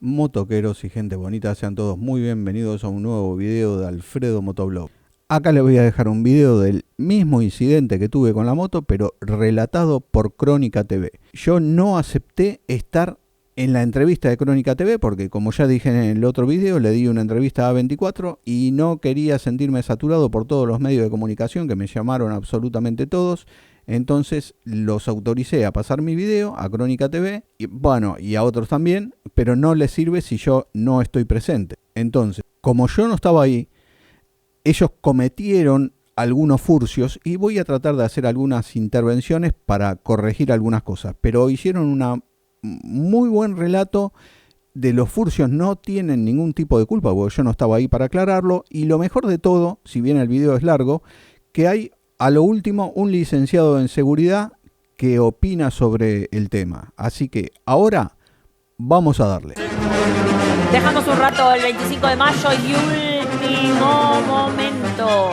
Motoqueros y gente bonita, sean todos muy bienvenidos a un nuevo video de Alfredo Motovlog. Acá les voy a dejar un video del mismo incidente que tuve con la moto, pero relatado por Crónica TV. Yo no acepté estar en la entrevista de Crónica TV porque, como ya dije en el otro video, le di una entrevista a A24 y no quería sentirme saturado por todos los medios de comunicación que me llamaron absolutamente todos. Entonces los autoricé a pasar mi video a Crónica TV y, bueno, y a otros también, pero no les sirve si yo no estoy presente. Entonces, como yo no estaba ahí, ellos cometieron algunos furcios y voy a tratar de hacer algunas intervenciones para corregir algunas cosas, pero hicieron un muy buen relato de los furcios, no tienen ningún tipo de culpa porque yo no estaba ahí para aclararlo, y lo mejor de todo, si bien el video es largo, que hay a lo último un licenciado en seguridad que opina sobre el tema. Así que ahora vamos a darle. Dejamos un rato el 25 de mayo y último momento.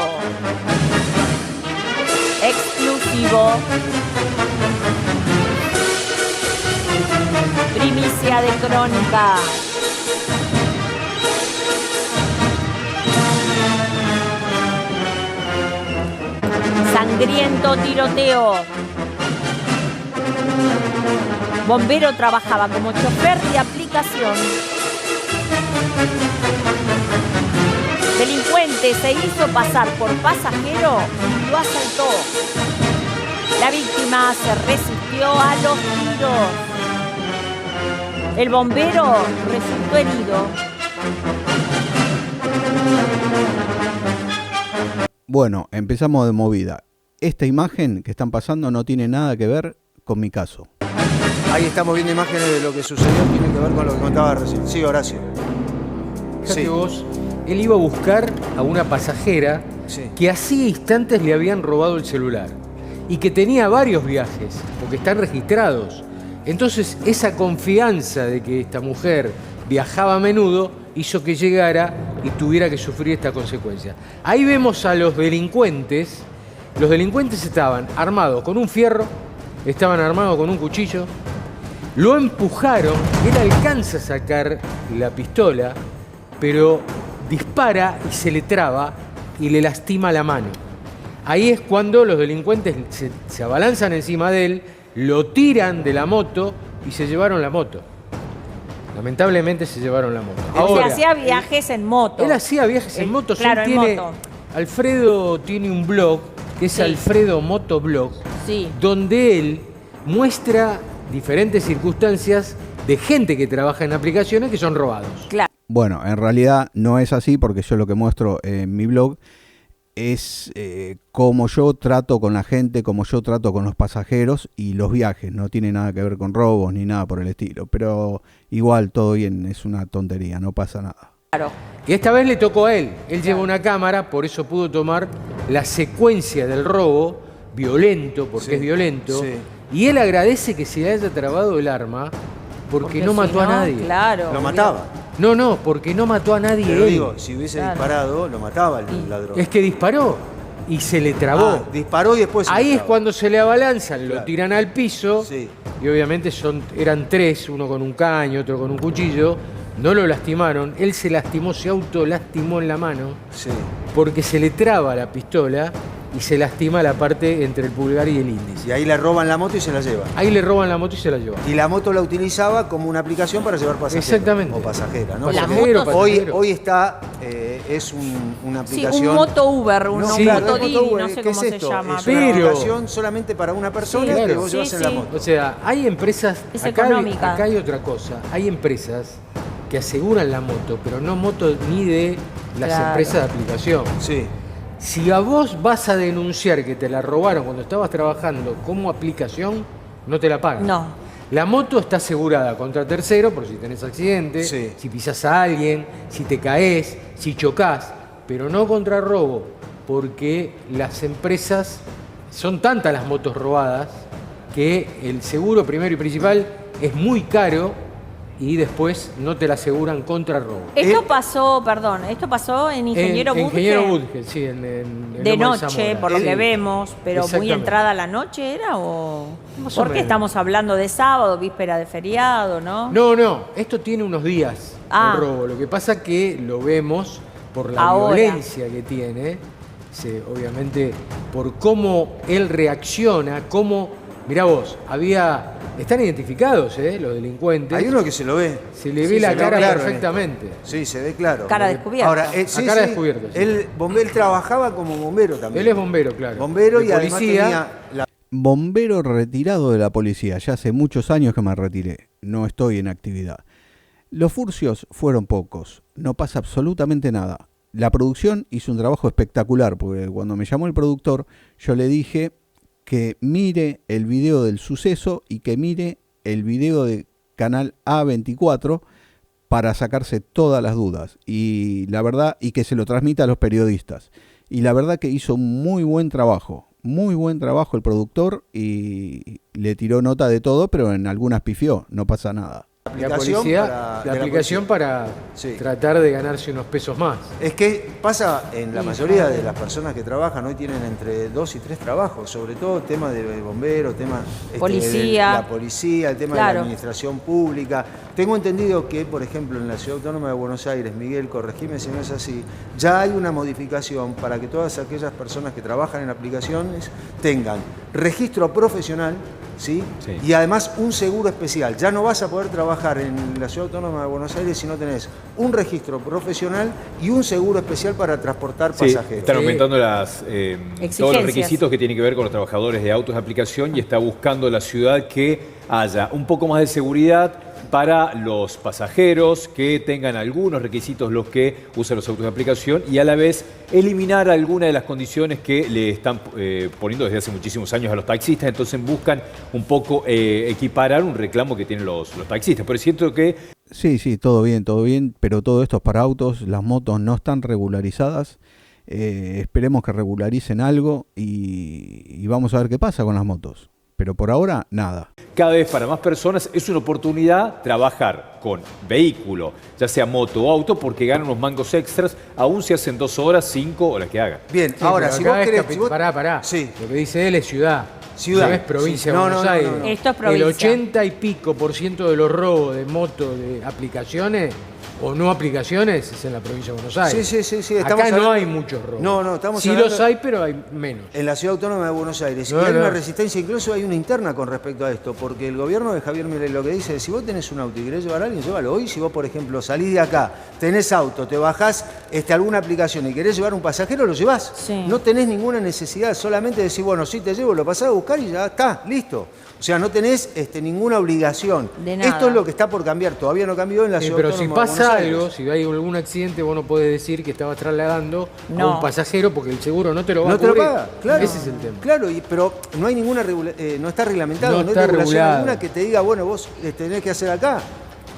Exclusivo. Primicia de Crónica. Sangriento tiroteo. Bombero trabajaba como chofer de aplicación. Delincuente se hizo pasar por pasajero y lo asaltó. La víctima se resistió a los tiros. El bombero resultó herido. Bueno, empezamos de movida. Esta imagen que están pasando no tiene nada que ver con mi caso. Ahí estamos viendo imágenes de lo que sucedió, tiene que ver con lo que contaba recién. Sí, Horacio. Fíjate vos, él iba a buscar a una pasajera que hacía instantes le habían robado el celular y que tenía varios viajes, porque están registrados. Entonces, esa confianza de que esta mujer viajaba a menudo hizo que llegara y tuviera que sufrir esta consecuencia. Ahí vemos a los delincuentes. Los delincuentes estaban armados con un fierro, estaban armados con un cuchillo, lo empujaron, él alcanza a sacar la pistola, pero dispara y se le traba y le lastima la mano. Ahí es cuando los delincuentes se abalanzan encima de él, lo tiran de la moto y se llevaron la moto. Lamentablemente se llevaron la moto. Ahora, él hacía viajes en moto. Él hacía viajes en moto. Claro, en moto. Alfredo tiene un blog que es Alfredo Motoblog, donde él muestra diferentes circunstancias de gente que trabaja en aplicaciones que son robados. Claro. Bueno, en realidad no es así porque yo lo que muestro en mi blog es cómo yo trato con la gente, cómo yo trato con los pasajeros y los viajes. No tiene nada que ver con robos ni nada por el estilo. Pero igual todo bien, es una tontería, no pasa nada. Claro. Y esta vez le tocó a él. Él lleva una cámara, por eso pudo tomar la secuencia del robo, violento, porque es violento. Y él agradece que se le haya trabado el arma porque no mató a nadie. Claro. Lo mataba. No, porque no mató a nadie. Pero él. digo, si hubiese disparado, lo mataba el ladrón. Es que disparó y se le trabó. Disparó y después se Ahí le es trabó. cuando se le abalanzan, lo tiran al piso. Y obviamente eran tres, uno con un caño, otro con un cuchillo. No lo lastimaron, él se lastimó, se autolastimó en la mano porque se le traba la pistola y se lastima la parte entre el pulgar y el índice. Y ahí le roban la moto y se la llevan. Ahí le roban la moto y se la llevan. Y la moto la utilizaba como una aplicación para llevar pasajeros. Exactamente. O pasajera, ¿no? Pasajero, Hoy está, es una aplicación... Sí, un moto Uber, un Motodini, no sé cómo se llama. Es una aplicación solamente para una persona que vos llevas en la moto. O sea, hay empresas... Es acá económica. Acá hay otra cosa. Hay empresas que aseguran la moto, pero no moto ni de las empresas de aplicación. Si a vos vas a denunciar que te la robaron cuando estabas trabajando como aplicación, no te la pagan. No. La moto está asegurada contra tercero, por si tenés accidente, si pisás a alguien, si te caes, si chocas, pero no contra robo, porque las empresas, son tantas las motos robadas, que el seguro primero y principal es muy caro y después no te la aseguran contra robo. Esto pasó, perdón, esto pasó en Ingeniero Budge. Ingeniero Budge, sí, en de Loma de noche, Zamora. por lo que vemos, pero muy Exactamente. entrada la noche era o... Más o ¿Por qué menos. estamos hablando de sábado, víspera de feriado, no? No, esto tiene unos días Ah. el robo. Lo que pasa que lo vemos por la Ahora. violencia que tiene, obviamente por cómo él reacciona, cómo... Mirá vos, están identificados los delincuentes. Hay uno que se lo ve. Se le ve Sí, la se ve cara claro en perfectamente. esto. Sí, se ve claro. Cara descubierta. Ahora, A cara descubierta, sí. Él trabajaba como bombero también. Él es bombero, claro. Bombero De y además policía. tenía la... Bombero retirado de la policía. Ya hace muchos años que me retiré. No estoy en actividad. Los furcios fueron pocos. No pasa absolutamente nada. La producción hizo un trabajo espectacular, porque cuando me llamó el productor, yo le dije que mire el video del suceso y que mire el video de Canal A24 para sacarse todas las dudas. Y la verdad, y que se lo transmita a los periodistas. Y la verdad que hizo un muy buen trabajo el productor y le tiró nota de todo, pero en algunas pifió, no pasa nada. La aplicación para Sí. tratar de ganarse unos pesos más. Es que pasa en la mayoría de las personas que trabajan, hoy tienen entre 2 y 3 trabajos, sobre todo tema de bombero, tema Policía. de la policía, el tema de Claro. la administración pública. Tengo entendido que, por ejemplo, en la Ciudad Autónoma de Buenos Aires, Miguel, corregime si no es así, ya hay una modificación para que todas aquellas personas que trabajan en aplicaciones tengan registro profesional, ¿sí? Sí. Y además un seguro especial. Ya no vas a poder trabajar en la Ciudad Autónoma de Buenos Aires si no tenés un registro profesional y un seguro especial para transportar Sí, pasajeros. están aumentando todos Exigencias. los requisitos que tienen que ver con los trabajadores de autos de aplicación y está buscando la ciudad que haya un poco más de seguridad para los pasajeros, que tengan algunos requisitos los que usan los autos de aplicación y a la vez eliminar algunas de las condiciones que le están poniendo desde hace muchísimos años a los taxistas. Entonces buscan un poco equiparar un reclamo que tienen los taxistas. Pero es cierto que Sí, todo bien, pero todo esto es para autos, las motos no están regularizadas. Esperemos que regularicen algo y vamos a ver qué pasa con las motos. Pero por ahora, nada. cada vez para más personas es una oportunidad trabajar con vehículo, ya sea moto o auto, porque ganan unos mangos extras, aún si hacen 2 horas, 5 o las que hagan. Bien, Sí, ahora, pero si acá vos es querés... si vos- Pará. Sí. Lo que dice él es ciudad. Ciudad. No es provincia Sí. de No, Buenos no, no, Aires. no, no. Esto es provincia. El 80 y pico % de los robos de moto de aplicaciones o no aplicaciones es en la provincia de Buenos Aires. Sí. Estamos Acá no hablando- hay muchos robos. No, estamos Sí hablando- los hay, pero hay menos. En la Ciudad Autónoma de Buenos Aires. No, y hay no. una resistencia, incluso hay una interna con respecto a esto, porque el gobierno de Javier Milei lo que dice es, si vos tenés un auto y querés llevar a alguien, llévalo. Hoy, si vos, por ejemplo, salís de acá, tenés auto, te bajás alguna aplicación y querés llevar un pasajero, lo llevás. Sí. No tenés ninguna necesidad, solamente decir, bueno, sí te llevo, lo pasás a buscar y ya está, listo. O sea, no tenés ninguna obligación. De nada. Esto es lo que está por cambiar, todavía no cambió en la Ciudad Pero si Autónoma de pasa Buenos Aires. algo, si hay algún accidente, vos no podés decir que estabas trasladando a No. un pasajero porque el seguro no te lo va a No te lo cubrir. paga, claro. Ese es el tema. Claro, pero no hay ninguna no está reglamentado, No no, está hay regulación regulado. alguna que te diga, bueno, vos tenés que hacer acá.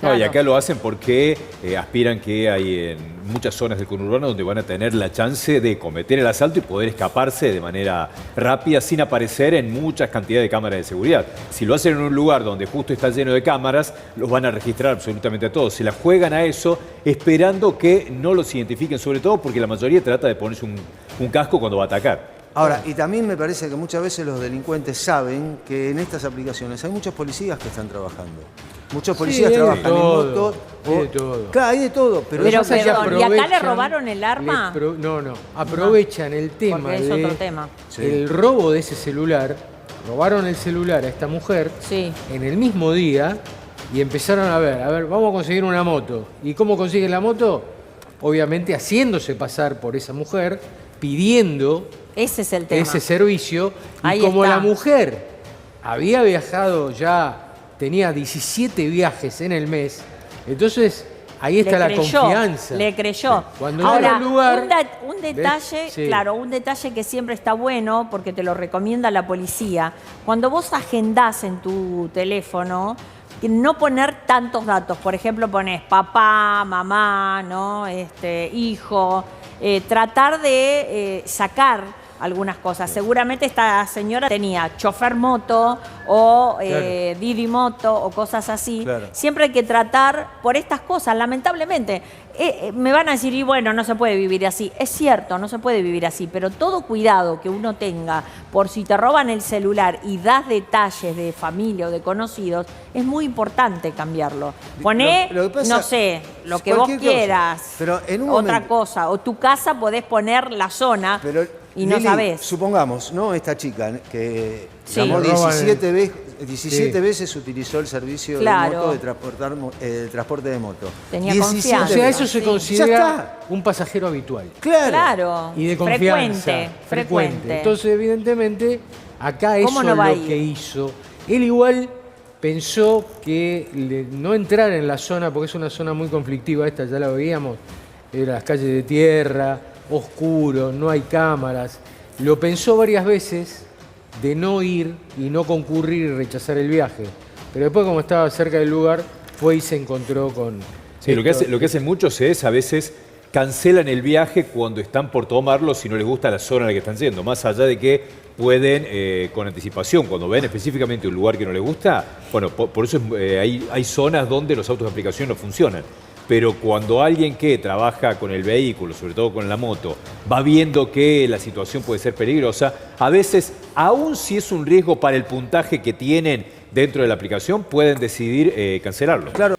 No, y Claro. acá lo hacen porque aspiran que hay en muchas zonas del conurbano donde van a tener la chance de cometer el asalto y poder escaparse de manera rápida sin aparecer en muchas cantidades de cámaras de seguridad. Si lo hacen en un lugar donde justo está lleno de cámaras, los van a registrar absolutamente a todos. Se la juegan a eso esperando que no los identifiquen, sobre todo porque la mayoría trata de ponerse un casco cuando va a atacar. Ahora, y también me parece que muchas veces los delincuentes saben que en estas aplicaciones hay muchos policías que están trabajando. Muchos policías hay de trabajan todo, en moto. hay de todo. Claro, hay de todo, pero Pero ellos pasa que perdón, ¿y acá le aprovechan- robaron el arma? No. Aprovechan el tema Porque es de otro tema. Sí. el robo de ese celular. Robaron el celular a esta mujer Sí. en el mismo día y empezaron a ver, vamos a conseguir una moto. ¿Y cómo consiguen la moto? Obviamente haciéndose pasar por esa mujer, pidiendo Ese es el tema. ese servicio. Y Ahí como está. la mujer había viajado ya, tenía 17 viajes en el mes, entonces ahí está la confianza. Le creyó. Cuando Ahora, llega al lugar, un detalle, ¿ves? Sí. claro, un detalle que siempre está bueno porque te lo recomienda la policía. Cuando vos agendás en tu teléfono, no poner tantos datos. Por ejemplo, pones papá, mamá, ¿no? Hijo. Tratar de sacar algunas cosas. Seguramente esta señora tenía chofer moto o Didi moto o cosas así. Claro. Siempre hay que tratar por estas cosas, lamentablemente. Me van a decir, y bueno, no se puede vivir así. Es cierto, no se puede vivir así, pero todo cuidado que uno tenga por si te roban el celular y das detalles de familia o de conocidos, es muy importante cambiarlo. Poné, Lo que pasa, no sé, lo que vos cualquier cosa, quieras, pero en un otra momento. cosa. O tu casa podés poner la zona Pero, y no Lili, sabés. supongamos, ¿no? Esta chica que Sí. llamó Le roban 17 Sí. veces utilizó el servicio Claro. de moto, de transporte de moto. Tenía 17 confianza. O sea, eso Sí. se Ya considera está. un pasajero habitual. Claro. Claro. Y de confianza. Frecuente. Entonces, evidentemente, acá eso ¿Cómo es no va a lo ir? que hizo. Él igual pensó que no entrar en la zona, porque es una zona muy conflictiva, esta ya la veíamos, eran las calles de tierra, oscuro, no hay cámaras. Lo pensó varias veces de no ir y no concurrir y rechazar el viaje. Pero después, como estaba cerca del lugar, fue y se encontró con... Sí, lo que hacen muchos es a veces cancelan el viaje cuando están por tomarlo si no les gusta la zona en la que están yendo. Más allá de que pueden, con anticipación, cuando ven específicamente un lugar que no les gusta, bueno, por eso hay zonas donde los autos de aplicación no funcionan. Pero cuando alguien que trabaja con el vehículo, sobre todo con la moto, va viendo que la situación puede ser peligrosa, a veces, aun si es un riesgo para el puntaje que tienen dentro de la aplicación, pueden decidir cancelarlo. Claro.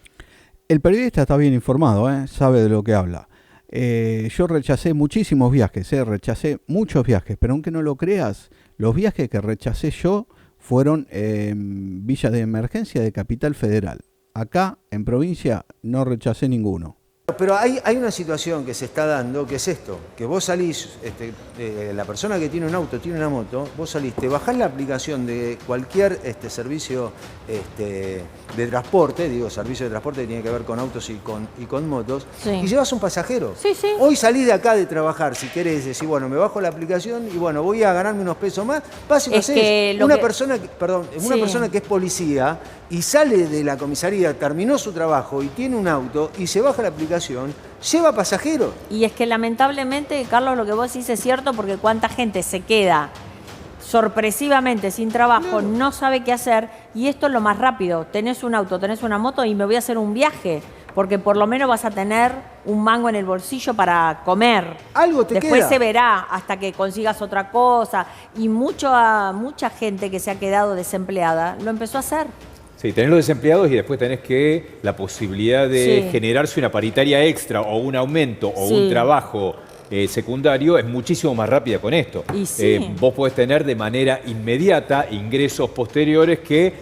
El periodista está bien informado, sabe de lo que habla. Yo rechacé muchísimos viajes, rechacé muchos viajes, pero aunque no lo creas, los viajes que rechacé yo fueron en villas de emergencia de Capital Federal. Acá, en provincia, no rechacé ninguno. Pero hay una situación que se está dando, que es esto, que vos salís, la persona que tiene un auto, tiene una moto, vos salís, te bajás la aplicación de cualquier servicio de transporte, digo, servicio de transporte que tiene que ver con autos y con motos, Sí. y llevas un pasajero. Sí, sí. Hoy salís de acá de trabajar, si querés, decir, bueno, me bajo la aplicación y bueno, voy a ganarme unos pesos más, vas y lo Es hacés. que lo Una que- persona Sí. que es policía y sale de la comisaría, terminó su trabajo y tiene un auto y se baja la aplicación, lleva pasajeros. Y es que lamentablemente, Carlos, lo que vos decís es cierto, porque cuánta gente se queda sorpresivamente sin trabajo, no sabe qué hacer, y esto es lo más rápido. Tenés un auto, tenés una moto y me voy a hacer un viaje, porque por lo menos vas a tener un mango en el bolsillo para comer. Algo te Después queda. se verá hasta que consigas otra cosa. Y mucha gente que se ha quedado desempleada lo empezó a hacer. Sí, tenés los desempleados y después tenés la posibilidad de Sí. generarse una paritaria extra o un aumento o Sí. un trabajo secundario es muchísimo más rápida con esto. Y sí. Vos podés tener de manera inmediata ingresos posteriores que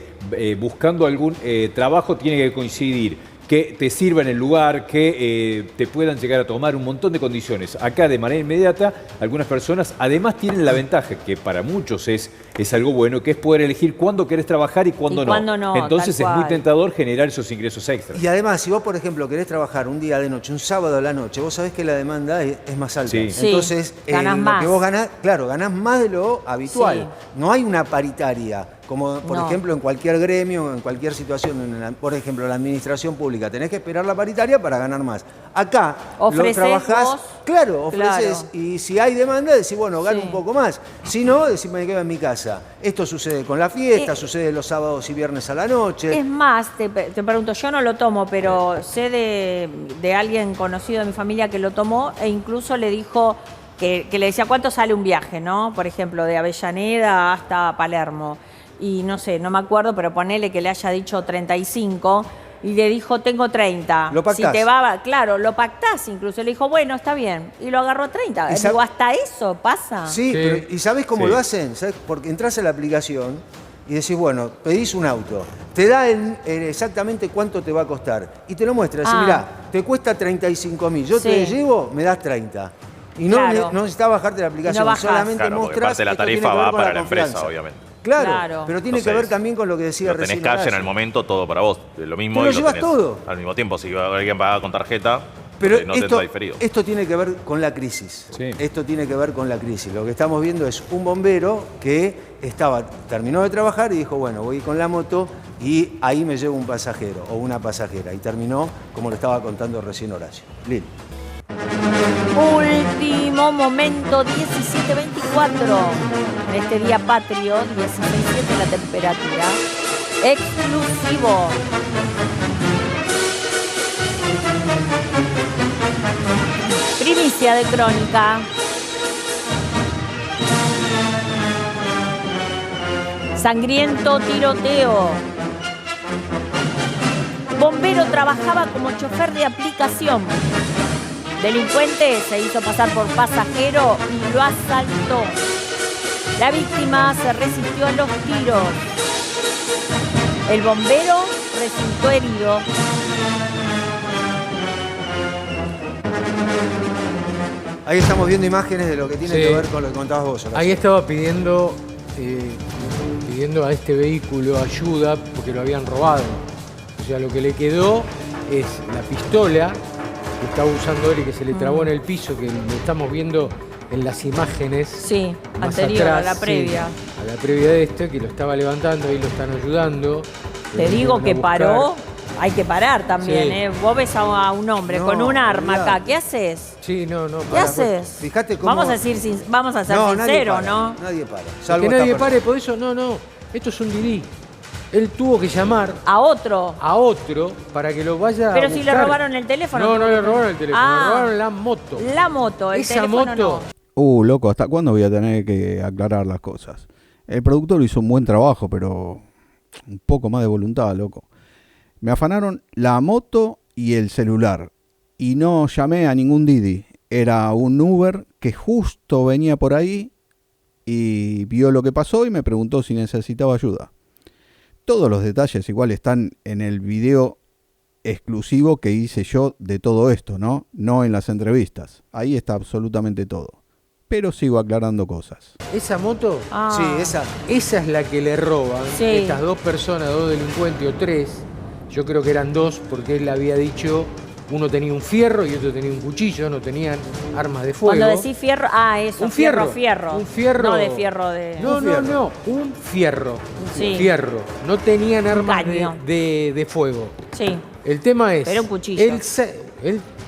buscando algún trabajo tiene que coincidir que te sirva en el lugar, que te puedan llegar a tomar un montón de condiciones. Acá de manera inmediata, algunas personas además tienen la ventaja, que para muchos es algo bueno, que es poder elegir cuándo querés trabajar y cuándo Y cuándo no, Entonces tal es muy cual. tentador generar esos ingresos extras. Y además, si vos, por ejemplo, querés trabajar un día de noche, un sábado a la noche, vos sabés que la demanda es más alta. Sí. Sí, Entonces, ganás lo más. que vos ganás, claro, ganás más de lo habitual. Sí. No hay una paritaria, como por No. ejemplo en cualquier gremio, en cualquier situación, por ejemplo, la administración pública, tenés que esperar la paritaria para ganar más. Acá Ofrecés lo trabajás, vos. claro, ofreces, Claro. y si hay demanda, decís, bueno, gano Sí. un poco más. Si no, decís, me quedo en mi casa. Esto sucede con la fiesta, sucede los sábados y viernes a la noche. Es más, te pregunto, yo no lo tomo, pero sé de alguien conocido de mi familia que lo tomó e incluso le dijo que le decía cuánto sale un viaje, ¿no? Por ejemplo, de Avellaneda hasta Palermo. Y no sé, no me acuerdo, pero ponele que le haya dicho 35 y le dijo, tengo 30. Lo pactás. Si te va, claro, lo pactás incluso. Le dijo, bueno, está bien. Y lo agarró a 30. Y Digo, hasta eso pasa. Sí, Sí. pero ¿y sabés cómo Sí. lo hacen? ¿Sabés? Porque entras a la aplicación y decís, bueno, pedís un auto, te da exactamente cuánto te va a costar y te lo muestra. Decís, Ah. mirá, te cuesta 35.000, yo te Sí. llevo, me das 30. Y no, Claro. no necesitas bajarte la aplicación, No bajás. solamente Claro, porque mostrás. parte de la esto tiene tarifa que ver va con para la empresa, confianza. obviamente. Claro, Claro. pero tiene que Entonces, ver también con lo que decía Lo tenés recién cash en Horacio. el momento, todo para vos. Lo mismo Te lo y llevas tenés todo. al mismo tiempo. Si alguien paga con tarjeta, Pero no te entra diferido. esto tiene que ver con la crisis. Sí. Esto tiene que ver con la crisis. Lo que estamos viendo es un bombero que terminó de trabajar y dijo, bueno, voy con la moto y ahí me llevo un pasajero o una pasajera. Y terminó como lo estaba contando recién Horacio. Lili. Último momento, 17:24. En este día patrio, 16:07 la temperatura. Exclusivo. Primicia de Crónica. Sangriento tiroteo. Bombero trabajaba como chofer de aplicación. Delincuente se hizo pasar por pasajero y lo asaltó. La víctima se resistió a los tiros. El bombero resultó herido. Ahí estamos viendo imágenes de lo que tiene que ver con lo que contabas vos. Horacio. Ahí estaba pidiendo a este vehículo ayuda porque lo habían robado. O sea, lo que le quedó es la pistola que estaba usando él y que se le trabó en el piso, que lo estamos viendo en las imágenes. Sí, más anterior atrás, a la previa. Sí, a la previa de este, que lo estaba levantando, ahí lo están ayudando. Te digo que paró. Hay que parar también, Sí. ¿eh? Vos ves a un hombre No, con un arma olvidate. acá. ¿Qué haces? Sí, no. ¿Qué para, haces? Fíjate cómo... Vamos a ser nadie sinceros, para, ¿no? Nadie para. Que Salvo nadie esta pare, por eso, no. Esto es un Didi. Él tuvo que llamar A otro. a otro para que lo vaya a Pero si le buscar. robaron el teléfono. No le robaron el teléfono, Ah. le robaron la moto. La moto, el Esa teléfono moto. no. Loco, ¿hasta cuándo voy a tener que aclarar las cosas? El productor hizo un buen trabajo, pero un poco más de voluntad, loco. Me afanaron la moto y el celular. Y no llamé a ningún Didi. Era un Uber que justo venía por ahí y vio lo que pasó y me preguntó si necesitaba ayuda. Todos los detalles igual están en el video exclusivo que hice yo de todo esto, ¿no? No en las entrevistas. Ahí está absolutamente todo. Pero sigo aclarando cosas. Esa moto, Ah. Sí, esa. esa es la que le roban. Sí. Estas dos personas, dos delincuentes o tres. Yo creo que eran dos porque él había dicho, uno tenía un fierro y otro tenía un cuchillo, no tenían armas de fuego. Cuando decís fierro, eso, Un fierro. fierro. Un fierro. No de fierro de... No, Un fierro. no, un fierro. Sí. Fierro. No tenían armas caño. de fuego. Sí. El tema es... Pero un cuchillo.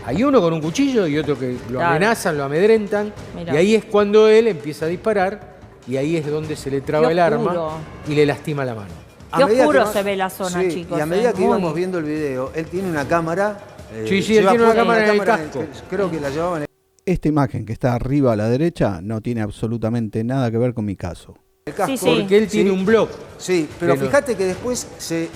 Hay uno con un cuchillo y otro que lo Claro. amenazan, lo amedrentan. Mirá. Y ahí es cuando él empieza a disparar y ahí es donde se le traba Qué el oscuro. arma y le lastima la mano. A Qué medida oscuro que se ve la zona, sí, chicos. Y a medida que Muy. íbamos viendo el video, él tiene una cámara. Sí, él lleva tiene una puesta cámara en el casco. Creo que la llevaba en Esta imagen que está arriba a la derecha no tiene absolutamente nada que ver con mi caso. el casco. Sí, sí. Porque él tiene un blog. Sí, pero Pero- fíjate que después,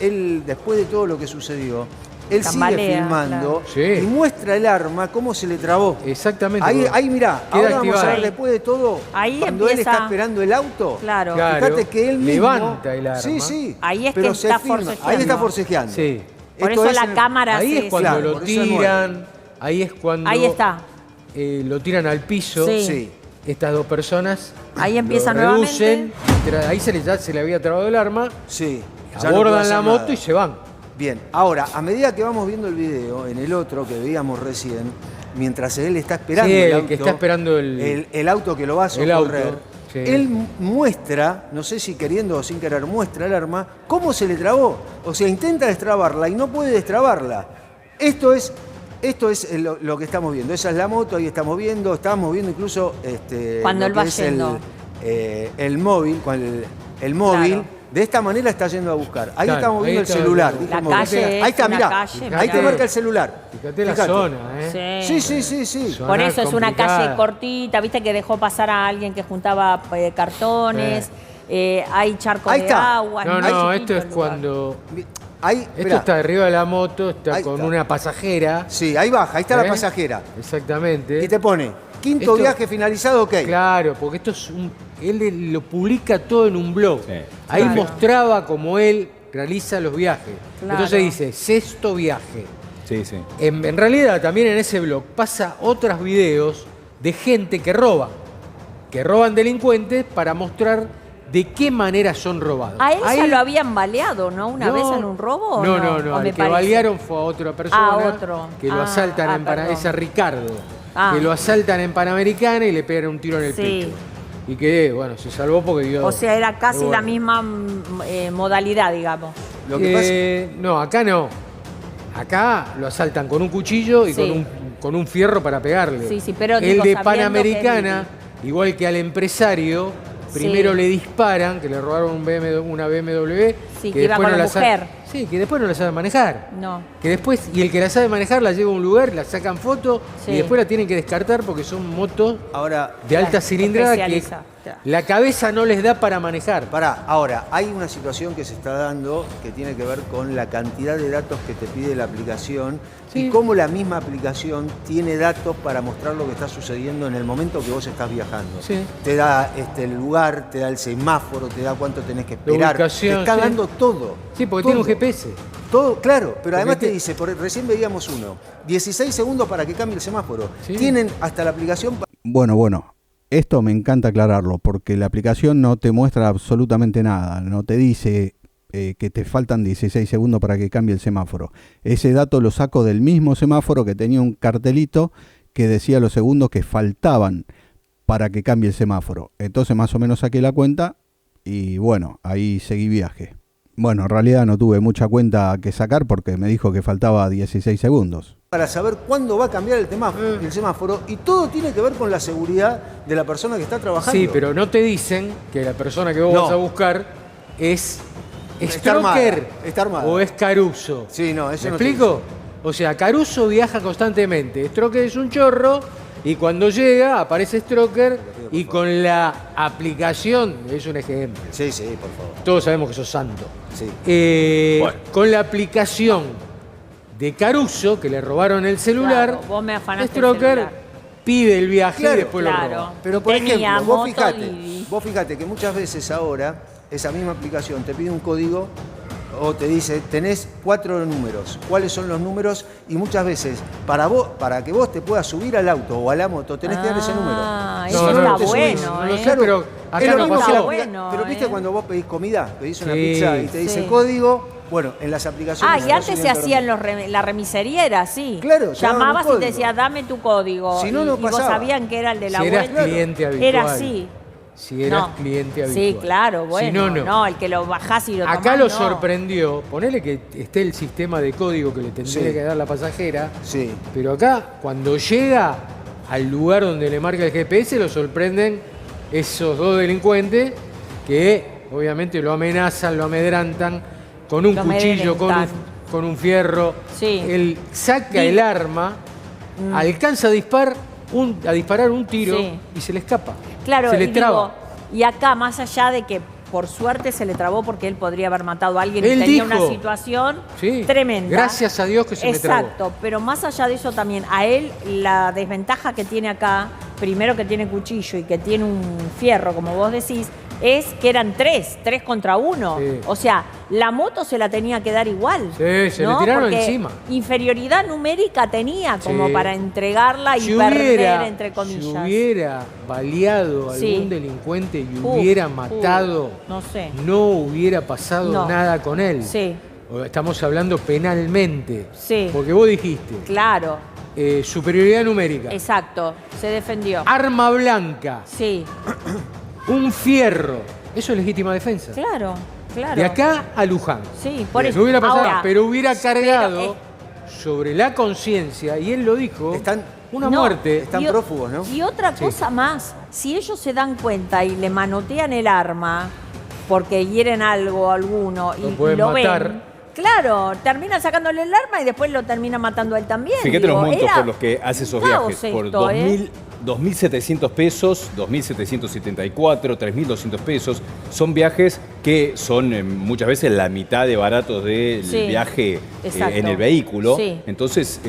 él, después de todo lo que sucedió, él Tambalea, sigue filmando claro. Sí. y muestra el arma, cómo se le trabó. Exactamente. Ahí mirá, Queda ahora vamos a activada. ver después de todo, Ahí cuando él empieza- está esperando el auto, Claro. Claro. fíjate que él mismo... Levanta el arma. Sí, sí. Ahí es pero que se está filma. forcejeando. Ahí está forcejeando. Sí. Por Esto eso es la en el- cámara Ahí se... es cuando claro, lo por eso se tiran, ahí es cuando Ahí está. Lo tiran al piso. Sí. Sí. Estas dos personas Ahí empieza lo reducen, ahí ya se le había trabado el arma, Sí. Ya no puede abordan hacer la moto nada. y se van. Bien, ahora, a medida que vamos viendo el video, en el otro que veíamos recién, mientras él está esperando Sí, el el auto, que está esperando el auto que lo va a el auto, socorrer, sí. él muestra, no sé si queriendo o sin querer, muestra el arma, cómo se le trabó. O sea, intenta destrabarla y no puede destrabarla. Esto es lo que estamos viendo. Esa es la moto, ahí estábamos viendo incluso Cuando lo él va que es yendo. el móvil, el móvil. Claro. De esta manera está yendo a buscar. Ahí Claro, estamos ahí viendo está el celular. el- dije La el móvil. calle Ahí es está, una mirá. calle, Ahí te mirá. marca el celular. Fíjate la zona, ¿eh? Sí. Zona Por eso es una complicada. calle cortita, viste que dejó pasar a alguien que juntaba cartones, hay charcos Ahí de está. agua. No, muy no, chiquito esto es el lugar. cuando... Ahí, Esto mirá. está arriba de la moto, está Ahí con está. una pasajera. Sí, ahí baja, ahí está ¿Eh? la pasajera. Exactamente. Y te pone, quinto Esto- viaje finalizado, ok. Claro, porque esto es él lo publica todo en un blog. Sí. Ahí Claro. mostraba cómo él realiza los viajes. Claro. Entonces dice, sexto viaje. Sí, sí. En realidad también en ese blog pasa otros videos de gente que roban delincuentes para mostrar de qué manera son robados. A él ya Ahí- lo habían baleado, ¿no? Una No. vez en un robo. ¿o No, no, no, ¿O me el que parece? balearon fue a otra persona otro. que lo Ah, asaltan en perdón. Panamericana, ese Ricardo, Ah. que lo asaltan en Panamericana y le pegan un tiro en el Sí. pecho. Y que, bueno, se salvó porque dio... O sea, era casi Pero la bueno. misma modalidad, digamos. Lo que pasa, No, acá no. Acá lo asaltan con un cuchillo y Sí. con un fierro para pegarle. Sí, sí, pero el digo, de sabiendo Panamericana, que igual que al empresario, primero Sí. le disparan, que le robaron una BMW, Sí, que iba con la mujer. Sí, que después no la sabe manejar. No. Que después, y el que la sabe manejar la lleva a un lugar, la sacan foto Sí. y después la tienen que descartar porque son motos Ahora, de alta cilindrada que especializa, claro. la cabeza no les da para manejar. ahora, hay una situación que se está dando que tiene que ver con la cantidad de datos que te pide la aplicación Sí. y cómo la misma aplicación tiene datos para mostrar lo que está sucediendo en el momento que vos estás viajando. Sí. Te da el lugar, te da el semáforo, te da cuánto tenés que esperar. ubicación, te está sí. dando todo. Sí, porque todo. tiene un GPS. Todo, claro, pero además te- te dice, recién veíamos uno, 16 segundos para que cambie el semáforo. Sí. Tienen hasta la aplicación. Bueno, esto me encanta aclararlo porque la aplicación no te muestra absolutamente nada, no te dice que te faltan 16 segundos para que cambie el semáforo. Ese dato lo saco del mismo semáforo que tenía un cartelito que decía los segundos que faltaban para que cambie el semáforo. Entonces más o menos saqué la cuenta y bueno, ahí seguí viaje. Bueno, en realidad no tuve mucha cuenta que sacar porque me dijo que faltaba 16 segundos. Para saber cuándo va a cambiar el semáforo y todo tiene que ver con la seguridad de la persona que está trabajando. Sí, pero no te dicen que la persona que vos No. vas a buscar es Está armada, Stroker está armada. o es Caruso. Sí, no, eso ¿Me no te explico? O sea, Caruso viaja constantemente. Stroker es un chorro y cuando llega aparece Stroker y con la aplicación, es un ejemplo. Sí, sí, por favor. Todos sabemos que sos santo. Sí. Bueno. Con la aplicación de Caruso, que le robaron el celular, Claro, vos me afanaste el Stroker celular. pide el viaje Claro, y después lo claro. roba. Pero por Tenía ejemplo, moto y- vos fíjate que muchas veces ahora esa misma aplicación te pide un código o te dice, tenés 4 números, ¿cuáles son los números? Y muchas veces, para que vos te puedas subir al auto o a la moto, tenés que dar ese número. Ah, Si eso no, está no te subís. bueno, no lo ¿eh? sé, pero acá es lo no mismo pasó. que la Bueno, pero viste ¿eh? cuando vos pedís comida, pedís una Sí. pizza y te dice Sí. código, bueno, en las aplicaciones... Ah, y se va antes se subiendo hacía en los- la remisería, era así. Claro, te daban un llamabas y código. te decía, dame tu código. Si no, no y vos pasaba. sabían que era el de la Si eras vuelta. cliente habitual. Era así. Si eras No. cliente habitual. Sí, claro, bueno. Si no, no. No, el que lo bajás y lo tomás, Acá lo no. sorprendió, ponele que esté el sistema de código que le tendría Sí. que dar la pasajera, Sí. pero acá, cuando llega al lugar donde le marca el GPS, lo sorprenden esos dos delincuentes que obviamente lo amenazan, lo amedrantan con un Lo cuchillo, amedrentan. con un fierro. Sí. Él saca Sí. el arma, alcanza a disparar un tiro Sí. y se le escapa. Claro, se le y traba. digo, y acá, más allá de que por suerte se le trabó porque él podría haber matado a alguien Él y tenía dijo. una situación Sí. tremenda. Gracias a Dios que se me trabó. Exacto, pero más allá de eso también, a él la desventaja que tiene acá, primero que tiene cuchillo y que tiene un fierro, como vos decís, es que eran tres contra uno. Sí. O sea, la moto se la tenía que dar igual. Sí, se le ¿no? tiraron Porque encima. Inferioridad numérica tenía como Sí. para entregarla y Si perder, entre comillas. Si hubiera baleado a Sí. algún delincuente y Uf, hubiera matado, no sé. no hubiera pasado No. nada con él. Sí, Estamos hablando penalmente. Sí. Porque vos dijiste, claro, superioridad numérica, exacto, se defendió. arma blanca, Sí, un fierro. Eso es legítima defensa. claro, claro. De acá a Luján. Sí, por No eso. hubiera pasado, Ahora, pero hubiera cargado pero, sobre la conciencia, y él lo dijo, una no, muerte. Están y prófugos, ¿no? Y otra Sí. cosa más, si ellos se dan cuenta y le manotean el arma porque hieren algo a alguno Lo y pueden lo matar. ven, claro, terminan sacándole el arma y después lo termina matando a él también. Fíjate los Digo, montos era por los que hace esos un caos viajes. Por esto, 2.700 pesos, 2.774, 3.200 pesos. Son viajes que son muchas veces la mitad de baratos del Sí, viaje exacto. en el vehículo. Sí. Entonces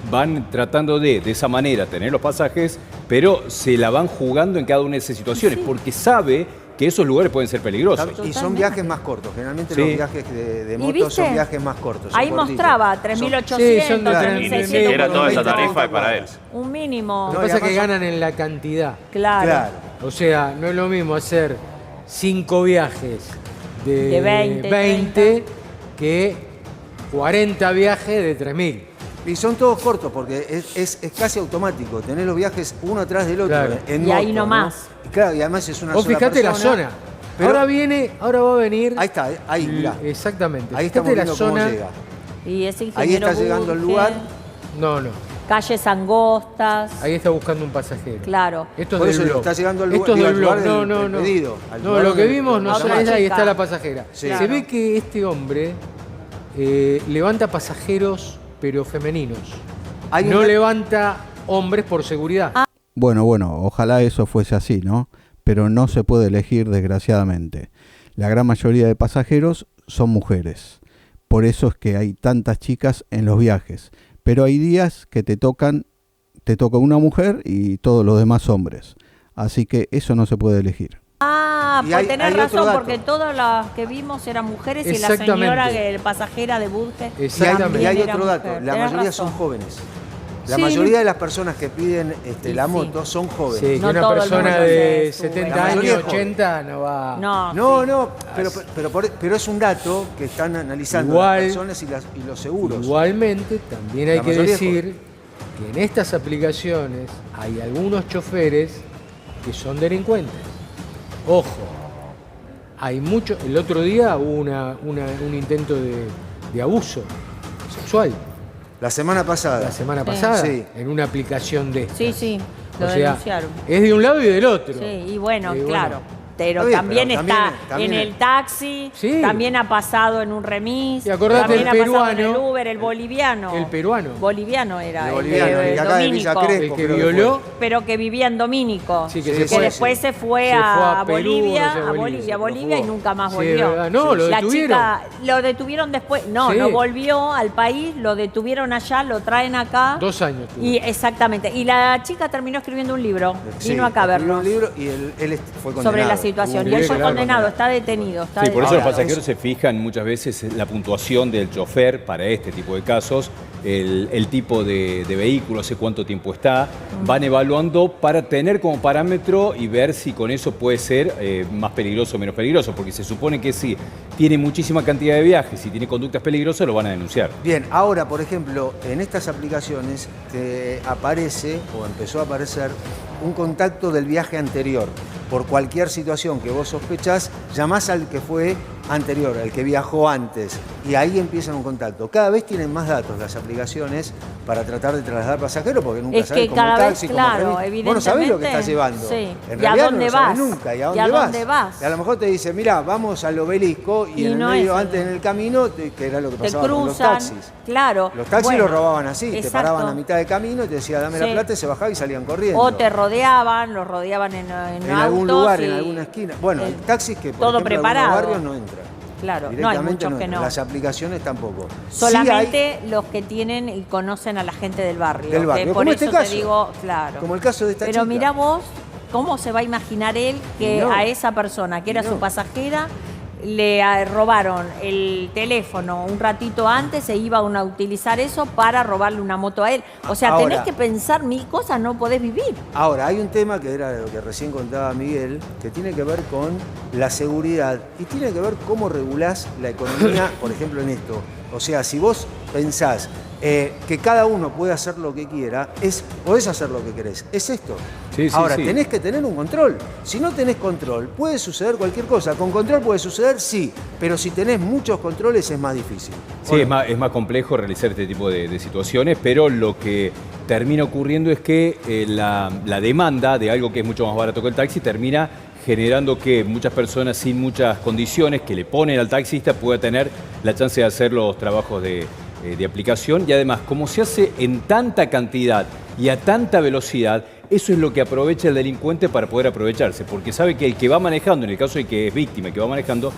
van tratando de esa manera, tener los pasajes, pero se la van jugando en cada una de esas situaciones, Sí. porque sabe que esos lugares pueden ser peligrosos. Y son Totalmente. viajes más cortos. Generalmente Sí. los viajes de ¿Y moto viste? son viajes más cortos. son Ahí cortitos. mostraba Son- 3.800, Sí, son de 3.600. Ni siquiera por toda un esa litro. tarifa es para él. Un mínimo. Lo No, que y pasa es que además ganan en la cantidad. Claro. Claro. O sea, no es lo mismo hacer 5 viajes De 20, 20 que 40 viajes de 3.000. Y son todos cortos porque es casi automático. Tener los viajes uno atrás del otro. Claro. En Y ahí moto, nomás. ¿no? Y claro, y además es una Vos sola fijate la persona, zona. pero- ahora va a venir. Ahí está, ahí, mirá. Exactamente. Ahí Fíjate estamos la viendo cómo zona llega. Y ese Ahí ingeniero está llegando al Burge, lugar. No, no. calles angostas. Ahí está buscando un pasajero. Claro. Esto Por es eso del blog. está llegando al lugar, Esto es digo, del al blog. lugar No, del- no, del no. pedido, al No, lugar lo que donde- vimos donde nosotros, llama. ahí está la pasajera. Sí. Se ve que este hombre levanta pasajeros, pero femeninos. Hay No una- levanta hombres por seguridad. Bueno, ojalá eso fuese así, ¿no? Pero no se puede elegir, desgraciadamente. La gran mayoría de pasajeros son mujeres. Por eso es que hay tantas chicas en los viajes. Pero hay días que te toca una mujer y todos los demás hombres. Así que eso no se puede elegir. Ah, Y pues hay tenés otro razón, dato. porque todas las que vimos eran mujeres y la Exactamente. señora, pasajera de Budge. Exactamente. Y hay También otro era dato, mujer. la Tenés mayoría razón. son jóvenes. La Sí, mayoría no- de las personas que piden la sí. moto son jóvenes. Sí, que No una todo el persona mundo de se sube. 70 La mayoría años, es joven. 80, no va. No, No, sí. no, pero es un dato que están analizando Igual- las personas y los seguros. Igualmente, también hay La que mayoría es decir que en estas aplicaciones hay algunos choferes que son delincuentes. Ojo, hay mucho. El otro día hubo un intento de abuso sexual, La semana pasada. la semana Sí. pasada, Sí. en una aplicación de estas. Sí, sí, lo O sea, denunciaron. es de un lado y del otro. Sí, y bueno, Y bueno. claro. Pero Está bien, también pero está también en es- el taxi, Sí. también ha pasado en un remis, ¿Te acordás también del ha pasado en el peruano? Uber, el boliviano. El peruano. Boliviano era, El boliviano, el de acá de Villa Domínico, Crespo. El que creo que violó. pero que vivía en Domínico. Sí, que que se fue, después sí. se fue Se fue a a Perú, Bolivia, no sé, a Bolivia, Bolivia y fugó. nunca más Sí, volvió. ¿verdad? No, lo La detuvieron. chica lo detuvieron después, no, Sí. no volvió al país, lo detuvieron allá, lo traen acá. 2 años tuvo. Y exactamente. Y la chica terminó escribiendo un libro, Sí, vino acá a escribió vernos un libro y él fue condenado. sobre la situación. Y él fue Claro, condenado, claro. está detenido. Está Sí, por eso detenido. los Ahora, pasajeros se fijan muchas veces en la puntuación del chofer para este tipo de casos, el tipo de vehículo, hace cuánto tiempo está, van evaluando para tener como parámetro y ver si con eso puede ser más peligroso o menos peligroso, porque se supone que si tiene muchísima cantidad de viajes y tiene conductas peligrosas, lo van a denunciar. Bien, ahora, por ejemplo, en estas aplicaciones te aparece o empezó a aparecer un contacto del viaje anterior. Por cualquier situación que vos sospechás, llamás al que fue anterior, al que viajó antes, y ahí empiezan un contacto. Cada vez tienen más datos las aplicaciones para tratar de trasladar pasajeros, porque nunca Es sabés que cómo cada un vez, taxi, cómo claro, remis. Vos no evidentemente. sabés lo que estás llevando. Sí. En ¿Y a realidad dónde no lo sabés vas? nunca. ¿Y a ¿Y a dónde dónde vas? Y a lo mejor te dice, mirá, vamos al obelisco, y Y en el no medio, es- antes en el camino, que era lo que Te pasaba con los cruzan, taxis. claro. Los taxis Bueno, los robaban así, te exacto. paraban a mitad de camino y te decía dame Sí. la plata y se bajaba y salían corriendo. O te rodeaban, los rodeaban en en algún autos lugar, y- en alguna esquina. Bueno, hay taxis que por todo ejemplo, en preparado. algunos barrios no entran. Claro, no hay Directamente muchos que entran. no. Las aplicaciones tampoco. Sí Solamente los que tienen y conocen a la gente del barrio. Del barrio, que por como eso este caso. te digo, claro. Como el caso de esta Pero chica. mirá vos, ¿cómo se va a imaginar él que Y no. a esa persona que era Y no. su pasajera le robaron el teléfono un ratito antes e iban a utilizar eso para robarle una moto a él? O sea, Ahora- tenés que pensar mil cosas, no podés vivir. Ahora, hay un tema que era lo que recién contaba Miguel, que tiene que ver con la seguridad y tiene que ver cómo regulás la economía, por ejemplo, en esto. O sea, si vos pensás que cada uno puede hacer lo que quiera, podés hacer lo que querés. Es esto. Sí, sí, Ahora, sí. tenés que tener un control. Si no tenés control, puede suceder cualquier cosa. Con control puede suceder, sí, pero si tenés muchos controles es más difícil. Sí, es más complejo realizar este tipo de situaciones, pero lo que termina ocurriendo es que la demanda de algo que es mucho más barato que el taxi termina generando que muchas personas sin muchas condiciones que le ponen al taxista pueda tener la chance de hacer los trabajos de aplicación, y además, como se hace en tanta cantidad y a tanta velocidad, eso es lo que aprovecha el delincuente para poder aprovecharse, porque sabe que el que va manejando, en el caso de que es víctima, el que va manejando,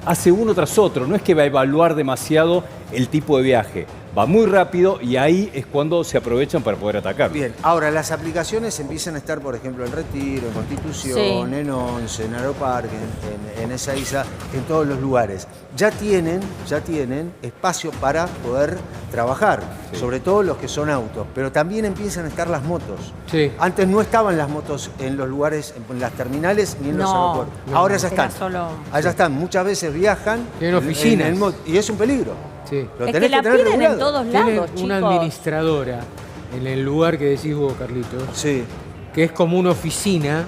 hace uno tras otro, no es que va a evaluar demasiado el tipo de viaje, va muy rápido y ahí es cuando se aprovechan para poder atacar. Bien, ahora las aplicaciones empiezan a estar, por ejemplo, en Retiro, en Constitución, Sí. en Once, en Aeroparque, en Ezeiza, en todos los lugares. Ya tienen espacio para poder trabajar, sobre todo los que son autos, pero también empiezan a estar las motos. Sí. Antes no estaban las motos en los lugares, en las terminales ni en los No, aeropuertos. no, Ahora ya era están. solo- Allá están. Muchas veces viajan Tienen oficinas. y es un peligro. Sí. Lo Es tenés que la tener piden en regulado. todos Tienen lados, una chicos. administradora en el lugar que decís vos, Carlitos, Sí, que es como una oficina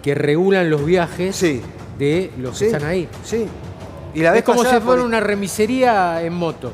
que regulan los viajes sí. de los que Sí, están ahí. Sí. Y la vez Es como si pasada, fuera por- una remisería en moto.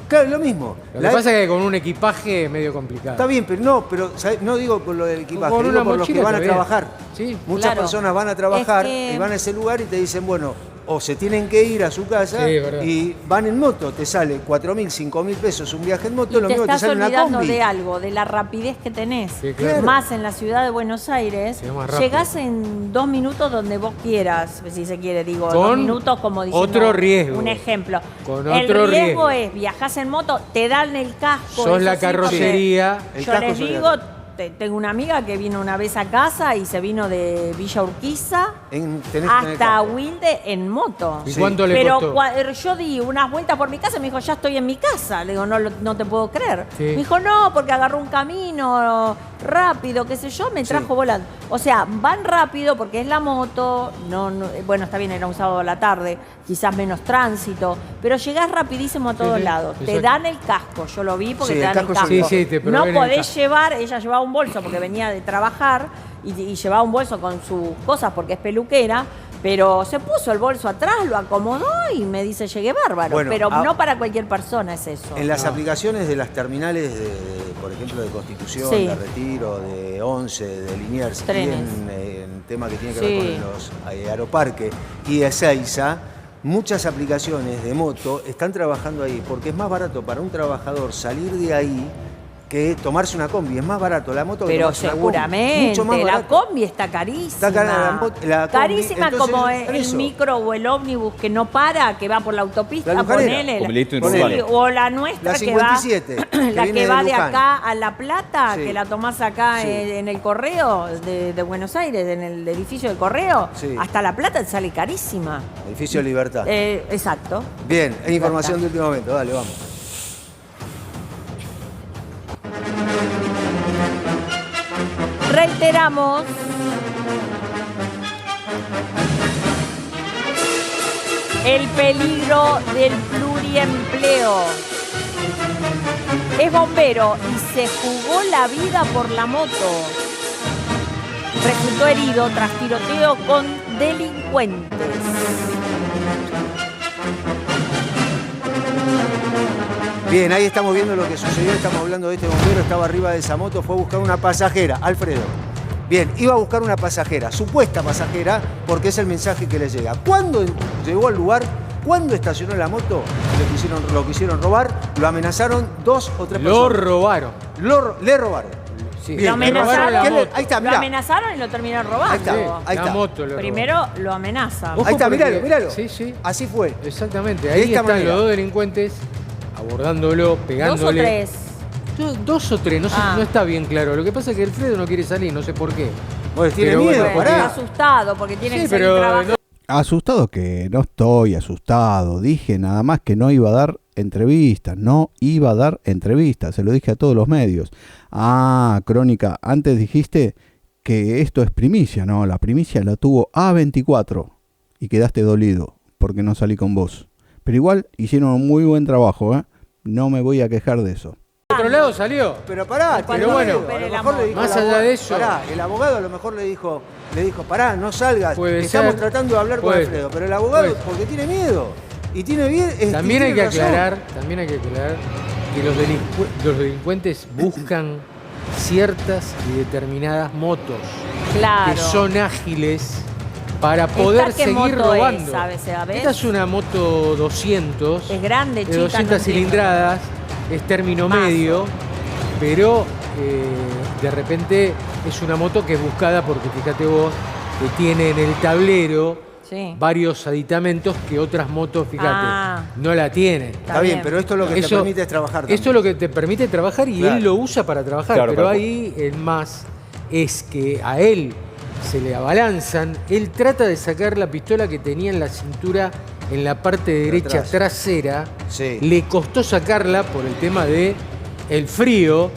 Claro, lo mismo. Lo que pasa es que con un equipaje medio complicado. Está bien, pero ¿sabes? No digo por lo del equipaje, Con digo una por los que mochila van a está bien. trabajar. Sí. Muchas Claro. personas van a trabajar Es que- y van a ese lugar y te dicen, bueno, o se tienen que ir a su casa Sí, verdad. y van en moto, te sale 4.000, 5.000 pesos un viaje en moto, Y lo te mismo que te estás sale una olvidando combi. de algo, de la rapidez que tenés. Sí, claro. Más en la ciudad de Buenos Aires, Sí, más rápido. llegás en 2 minutos donde vos quieras, si se quiere, digo, Con 2 minutos como diciendo otro riesgo. un ejemplo. Con el otro riesgo riesgo. es, viajás en moto, te dan el casco. Sos eso la sí, carrocería. porque El Yo casco les sobre digo, el- tengo una amiga que vino una vez a casa y se vino de Villa Urquiza Tenés que tener hasta casco. Wilde en moto. ¿Y Sí. cuánto le Pero costó? yo di unas vueltas por mi casa y me dijo, ya estoy en mi casa. Le digo, no te puedo creer. Sí. Me dijo, no, porque agarró un camino rápido, qué sé yo, me trajo volando. O sea, van rápido porque es la moto, bueno, está bien, era un sábado a la tarde, quizás menos tránsito, pero llegás rapidísimo a todos sí, lados. Te exacto. dan el casco, yo lo vi porque Sí, te el dan el casco casco. es Sí, sí, te no proveen el podés casco. llevar, ella llevaba un bolso porque venía de trabajar y llevaba un bolso con sus cosas porque es peluquera. Pero se puso el bolso atrás, lo acomodó y me dice, llegué bárbaro. Bueno, pero ah, no para cualquier persona es eso. En las aplicaciones de las terminales, por ejemplo, de Constitución, Sí. de Retiro, de Once, de Liniers, y Trenes. en tema que tiene que Sí. ver con los Aeroparques y Ezeiza, muchas aplicaciones de moto están trabajando ahí, porque es más barato para un trabajador salir de ahí que tomarse una combi. Es más barato la moto que Pero tomarse una combi. seguramente, Mucho más la barato. combi está carísima. Está cara la combi, carísima entonces, como por el eso. micro o el ómnibus que no para, que va por la autopista, La Lujanera. ponele. Como el Listo Sí, Urbano. o la nuestra La que 57, va, que la viene que de va de Luján. acá a La Plata, Sí. que la tomás acá Sí. en el correo de Buenos Aires, en el edificio del correo, Sí. hasta La Plata te sale carísima. Edificio de Libertad. Exacto. Bien, es información de último momento. Dale, vamos. Reiteramos el peligro del pluriempleo. Es bombero y se jugó la vida por la moto. Resultó herido tras tiroteo con delincuentes. Bien, ahí estamos viendo lo que sucedió, estamos hablando de este bombero, estaba arriba de esa moto, fue a buscar una pasajera, Alfredo. Bien, iba a buscar una pasajera, supuesta pasajera, porque es el mensaje que le llega. Cuando llegó al lugar, cuando estacionó la moto, lo quisieron robar, lo amenazaron 2 o 3 Lo personas. robaron. Le robaron. Sí. Bien, Lo le robaron. amenazaron, ¿Qué le- Ahí está, lo mirá. amenazaron y lo terminaron robando. Ahí está, Sí, ahí la está. moto lo Primero lo amenaza. Ojo, Ahí está, porque- míralo. Sí, sí. Así fue. Exactamente. De Ahí esta están manera. los dos delincuentes abordándolo, 2 pegándole. o 3. Dos o tres, no, sé, Ah. no está bien claro. Lo que pasa es que Alfredo no quiere salir, no sé por qué. Pues tiene Pero miedo, bueno, Está pará. asustado porque tiene Sí, que seguir pero trabajando. Asustado que no estoy asustado. Dije nada más que no iba a dar entrevistas. No iba a dar entrevistas. Se lo dije a todos los medios. Ah, Crónica, antes dijiste que esto es primicia. No, la primicia la tuvo A24. Y quedaste dolido porque no salí con vos. Pero igual hicieron un muy buen trabajo, ¿eh? No me voy a quejar de eso. Por otro lado salió. Pero pará, Pero tiene bueno, miedo. A lo mejor le dijo más el allá abogado- de eso. Pará, el abogado a lo mejor le dijo, pará, no salgas. Puede Estamos ser. tratando de hablar con Puede. Alfredo. Pero el abogado, Puede. porque tiene miedo. Y tiene bien. También hay tiene que razón. aclarar, que los delincuentes buscan ciertas y determinadas motos Claro. que son ágiles para poder ¿Esta qué seguir moto es, robando. sabes? Esta es una moto 200 Es grande, de chica. 200 no entiendo. cilindradas, es término Mazo. medio, pero de repente es una moto que es buscada porque fíjate vos que tiene en el tablero Sí. varios aditamentos que otras motos, fíjate, Ah. no la tienen. Está bien, pero esto es lo que te Eso- permite es trabajar. Esto es lo que te permite trabajar y Claro. él lo usa para trabajar, Claro, pero claro. ahí el más es que a él se le abalanzan, él trata de sacar la pistola que tenía en la cintura en la parte derecha atrás. trasera, Sí. le costó sacarla por el tema de el frío.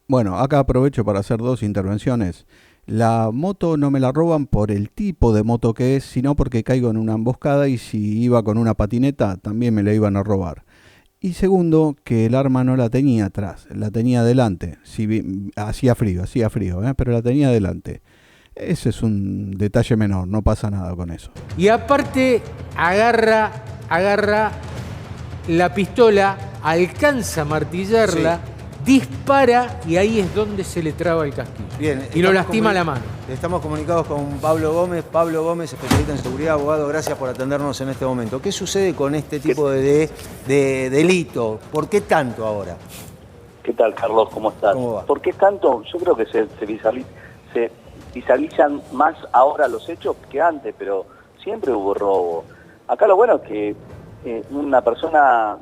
Bueno, acá aprovecho para hacer 2 intervenciones. La moto no me la roban por el tipo de moto que es, sino porque caigo en una emboscada y si iba con una patineta también me la iban a robar. Y segundo, que el arma no la tenía atrás, la tenía adelante. Hacía frío, pero la tenía adelante. Ese es un detalle menor, no pasa nada con eso. Y aparte agarra la pistola alcanza a martillarla, dispara y ahí es donde se le traba el casquillo. Bien, y lo lastima la mano. Estamos comunicados con Pablo Gómez. Pablo Gómez, especialista en seguridad, abogado, gracias por atendernos en este momento. ¿Qué sucede con este tipo de delito? ¿Por qué tanto ahora? ¿Qué tal, Carlos? ¿Cómo estás? ¿Cómo va? ¿Por qué tanto? Yo creo que se visualizan más ahora los hechos que antes, pero siempre hubo robo. Acá lo bueno es que una persona,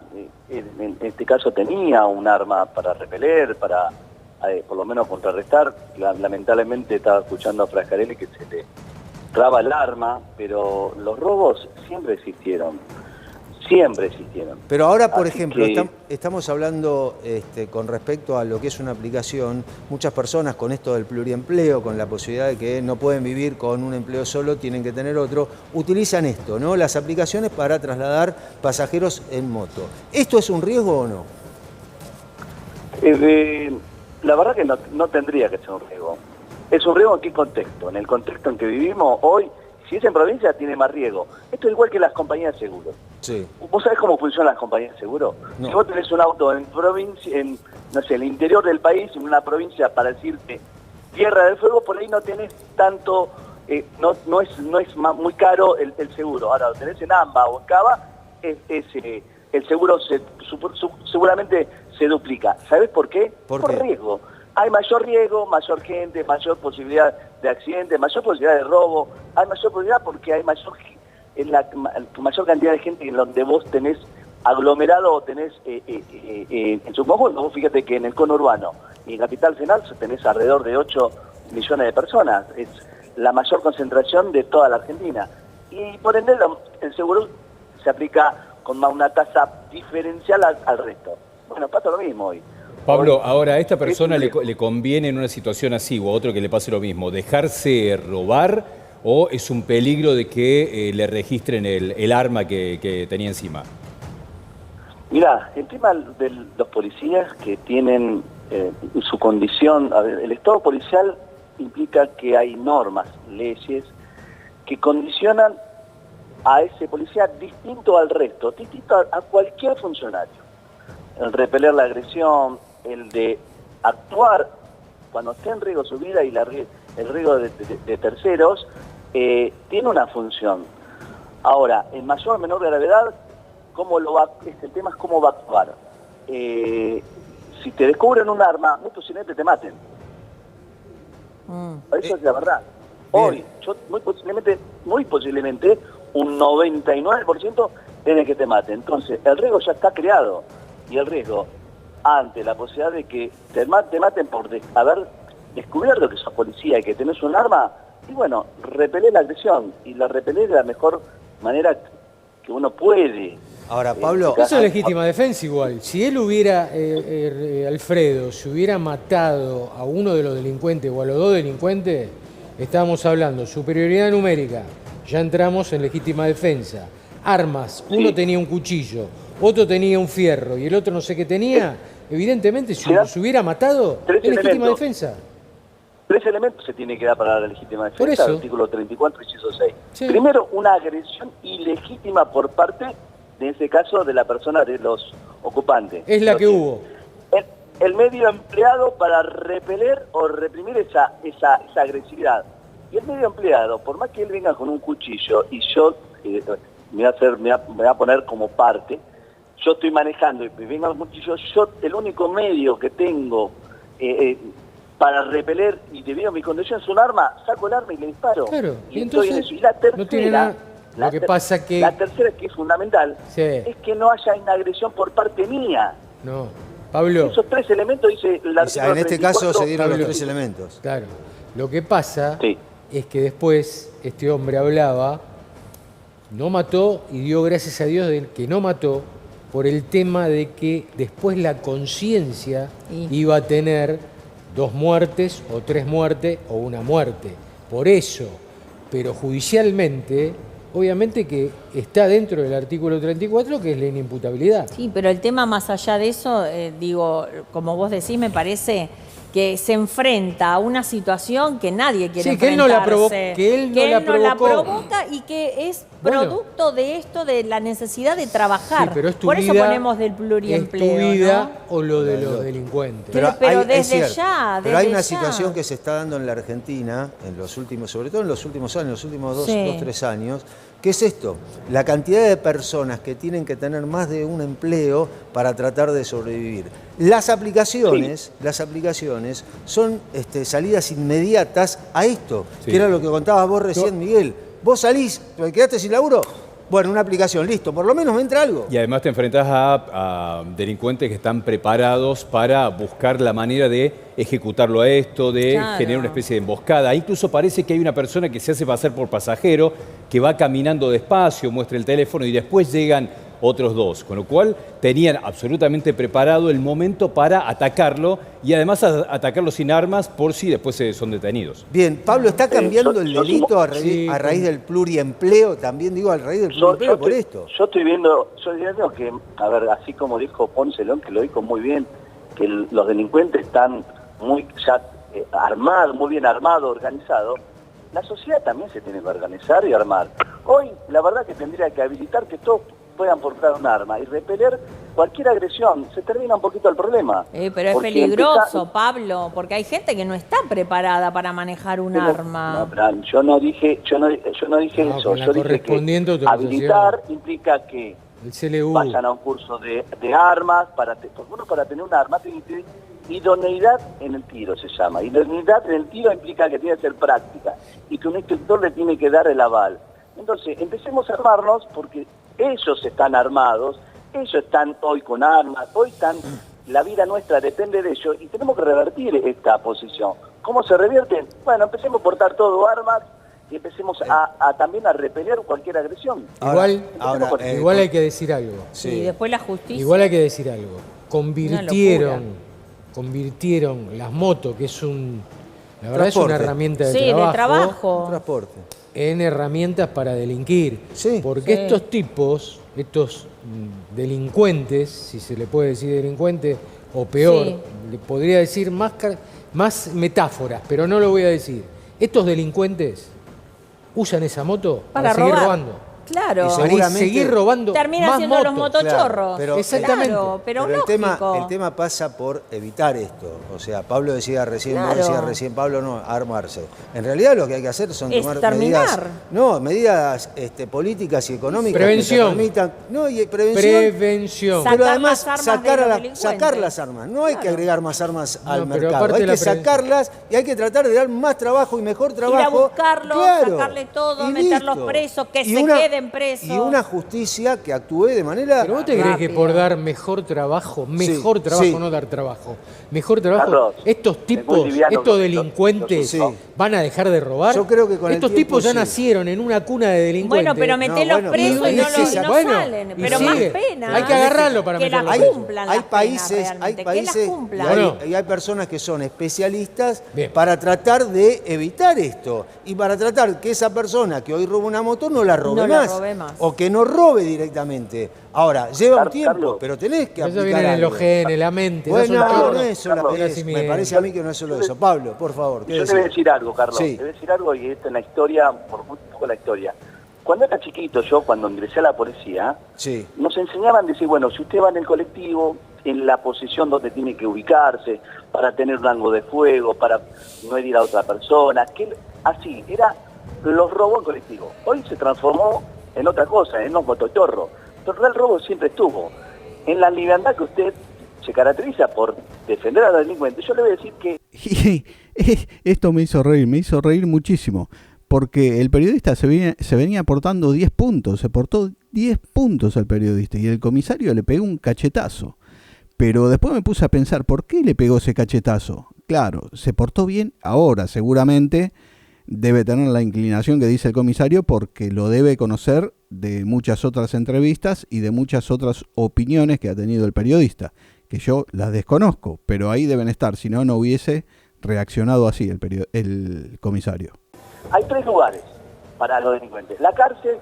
en este caso, tenía un arma para repeler, para por lo menos contrarrestar. Lamentablemente estaba escuchando a Frascarelli que se le traba el arma, pero los robos siempre existieron. Siempre existieron. Pero ahora, por Así ejemplo, que estamos hablando con respecto a lo que es una aplicación. Muchas personas con esto del pluriempleo, con la posibilidad de que no pueden vivir con un empleo solo, tienen que tener otro, utilizan esto, ¿no? Las aplicaciones para trasladar pasajeros en moto. ¿Esto es un riesgo o no? La verdad que no tendría que ser un riesgo. ¿Es un riesgo en qué contexto? En el contexto en que vivimos hoy. Si es en provincia, tiene más riesgo. Esto es igual que las compañías de seguros. Sí. ¿Vos sabés cómo funcionan las compañías de seguro? No. Si vos tenés un auto en provincia, en el interior del país, en una provincia, para decirte Tierra del Fuego, por ahí no tenés tanto, no es muy caro el seguro. Ahora, lo tenés en AMBA o en Cava, el seguro seguramente se duplica. ¿Sabés por qué? ¿Por qué? Riesgo. Hay mayor riesgo, mayor gente, mayor posibilidad de accidente, mayor posibilidad de robo, hay mayor posibilidad porque hay mayor cantidad de gente en donde vos tenés aglomerado o tenés en su conjunto. Vos fíjate que en el conurbano y en Capital Federal tenés alrededor de 8 millones de personas. Es la mayor concentración de toda la Argentina. Y por ende el seguro se aplica con una tasa diferencial al resto. Bueno, pasa lo mismo hoy. Pablo, ahora a esta persona le conviene en una situación así o a otro que le pase lo mismo, ¿dejarse robar o es un peligro de que le registren el arma que tenía encima? Mirá, el tema de los policías que tienen su condición, a ver, el estado policial implica que hay normas, leyes que condicionan a ese policía distinto al resto, distinto a cualquier funcionario. El repeler la agresión, el de actuar cuando esté en riesgo su vida y el riesgo de terceros, tiene una función. Ahora, en mayor o menor gravedad, el tema es cómo va a actuar. Si te descubren un arma, muy posiblemente te maten. Eso es la verdad. Hoy, muy posiblemente, un 99% tiene que te maten. Entonces, el riesgo ya está creado. Y el riesgo, ante la posibilidad de que te maten por haber descubierto que sos policía y que tenés un arma, y bueno, repelés la agresión. Y la repelés de la mejor manera que uno puede. Ahora, Pablo... Eso es legítima defensa igual. Si él hubiera, Alfredo, si hubiera matado a uno de los delincuentes o a los dos delincuentes, estábamos hablando superioridad numérica, ya entramos en legítima defensa. Armas, uno tenía un cuchillo, otro tenía un fierro y el otro no sé qué tenía, evidentemente si se hubiera matado, es legítima defensa. 3 elementos se tiene que dar para la legítima defensa, por eso. el artículo 34, inciso 6. Sí. Primero, una agresión ilegítima por parte, en ese caso, de la persona de los ocupantes. Es la que hubo. El medio empleado para repeler o reprimir esa agresividad. Y el medio empleado, por más que él venga con un cuchillo y yo me voy a poner como parte, yo estoy manejando y venga con un cuchillo, yo el único medio que tengo para repeler y debido a mi condición es un arma, saco el arma y le disparo. Claro, y entonces estoy en eso. Y la tercera, no tiene nada. Lo que pasa que... La tercera, que es fundamental, es que no haya una agresión por parte mía. No, Pablo... Esos 3 elementos dice el artículo en este 34, caso se dieron Pablo, los 3 elementos. Claro, lo que pasa es que después este hombre hablaba, no mató y dio gracias a Dios de que no mató por el tema de que después la conciencia iba a tener 2 muertes o 3 muertes o 1 muerte. Por eso, pero judicialmente, obviamente que está dentro del artículo 34, que es la inimputabilidad. Sí, pero el tema más allá de eso, digo, como vos decís, me parece que se enfrenta a una situación que nadie quiere enfrentarse. Que él no la provoca y que es producto de esto, de la necesidad de trabajar. Sí, pero es tu Por vida, eso ponemos del pluriempleo. ¿Es tu vida, ¿no? o lo de los delincuentes? Pero desde ya. Pero hay una situación que se está dando en la Argentina, en los últimos, sobre todo en los últimos años, los últimos dos, 3 años, ¿qué es esto? La cantidad de personas que tienen que tener más de un empleo para tratar de sobrevivir. Las aplicaciones son salidas inmediatas a esto, que era lo que contabas vos recién, Miguel. Vos salís, te quedaste sin laburo, bueno, una aplicación, listo, por lo menos me entra algo. Y además te enfrentás a delincuentes que están preparados para buscar la manera de ejecutarlo a esto, de generar una especie de emboscada. Incluso parece que hay una persona que se hace pasar por pasajero, que va caminando despacio, muestra el teléfono y después llegan otros dos. Con lo cual tenían absolutamente preparado el momento para atacarlo y además atacarlo sin armas por si después son detenidos. Bien, Pablo, ¿está cambiando el delito a raíz del pluriempleo? También digo, a raíz del pluriempleo por esto. Yo estoy viendo que, a ver, así como dijo Ponce León, que lo dijo muy bien, que los delincuentes están muy armados, muy bien armados, organizados. La sociedad también se tiene que organizar y armar. Hoy, la verdad que tendría que habilitar que todos puedan portar un arma y repeler cualquier agresión. Se termina un poquito el problema. Pero es peligroso, Pablo, porque hay gente que no está preparada para manejar un arma. No, yo no dije eso. Yo dije que habilitar implica que el CLU vayan a un curso de armas. Para tener un arma tiene que tener idoneidad en el tiro, se llama. Idoneidad en el tiro implica que tiene que ser práctica y que un instructor le tiene que dar el aval. Entonces, empecemos a armarnos porque ellos están armados, ellos están hoy con armas, la vida nuestra depende de ellos y tenemos que revertir esta posición. ¿Cómo se revierte? Bueno, empecemos a portar todo armas y empecemos también a repeler cualquier agresión. Igual hay que decir algo. Sí, después la justicia. Igual hay que decir algo. Convirtieron las motos, que es la verdad es una herramienta de trabajo. Transporte. En herramientas para delinquir. Porque estos tipos, estos delincuentes, si se le puede decir delincuente, o peor, le podría decir más metáforas, pero no lo voy a decir. Estos delincuentes usan esa moto para seguir robando. Claro. Y seguramente seguir robando. Termina más siendo motos. los motochorros. Claro, exactamente. Claro, pero el lógico. tema pasa por evitar esto. O sea, Pablo decía recién, Pablo no, armarse. En realidad lo que hay que hacer son tomar medidas políticas y económicas. Prevención. Que permitan, prevención. Pero además sacar las armas. No hay que agregar más armas al mercado. Hay que sacarlas y hay que tratar de dar más trabajo y mejor trabajo. Ir a buscarlos, sacarle todo, meterlos presos, que se queden presos. Y una justicia que actúe de manera. ¿Pero vos te crees que por dar mejor trabajo, no dar trabajo, mejor trabajo, Carlos, estos tipos, estos delincuentes van a dejar de robar? Yo creo que con estos tipos ya nacieron en una cuna de delincuentes. Bueno, pero metelos presos y no salen. Pero más pena. Hay que agarrarlo para que meterlo las preso. cumplan. Hay países y hay personas que son especialistas para tratar de evitar esto y para tratar que esa persona que hoy roba una moto no la robe más. O que no robe directamente. Ahora, lleva un tiempo, Carlos, pero tenés que eso aplicar viene en los algo. genes, la mente. Bueno, no no es solo eso. Me parece a mí que no es solo eso. Pablo, por favor. Yo te voy a decir algo, Carlos. Sí. Te voy a decir algo y esto en la historia, por muy poco la historia. Cuando era chiquito cuando ingresé a la policía, nos enseñaban a decir, bueno, si usted va en el colectivo, en la posición donde tiene que ubicarse, para tener un rango de fuego, para no herir a otra persona, así, era los robos en colectivo. Hoy se transformó en otra cosa, en un motochorro. Pero el robo siempre estuvo. En la liviandad que usted se caracteriza por defender a los delincuentes, yo le voy a decir que... Esto me hizo reír muchísimo, porque el periodista se venía aportando 10 puntos, se portó 10 puntos al periodista y el comisario le pegó un cachetazo. Pero después me puse a pensar, ¿por qué le pegó ese cachetazo? Claro, se portó bien ahora, seguramente debe tener la inclinación que dice el comisario porque lo debe conocer de muchas otras entrevistas y de muchas otras opiniones que ha tenido el periodista, que yo las desconozco, pero ahí deben estar, si no, no hubiese reaccionado así el comisario. Hay 3 lugares para los delincuentes: la cárcel,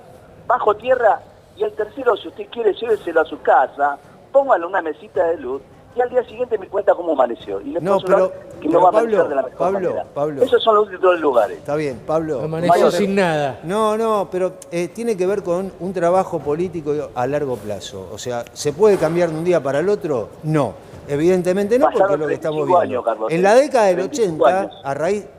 bajo tierra, y el tercero, si usted quiere, lléveselo a su casa, póngalo en una mesita de luz y al día siguiente me cuenta cómo amaneció. Y le No, puedo asegurar que no va a amanecer de la mejor manera. Pablo. Esos son los únicos lugares. Está bien, Pablo. Amaneció sin nada. No, pero tiene que ver con un trabajo político a largo plazo. O sea, ¿se puede cambiar de un día para el otro? No. Evidentemente no, porque es lo que estamos viendo. Años, Carlos, en la década del 25 80, años.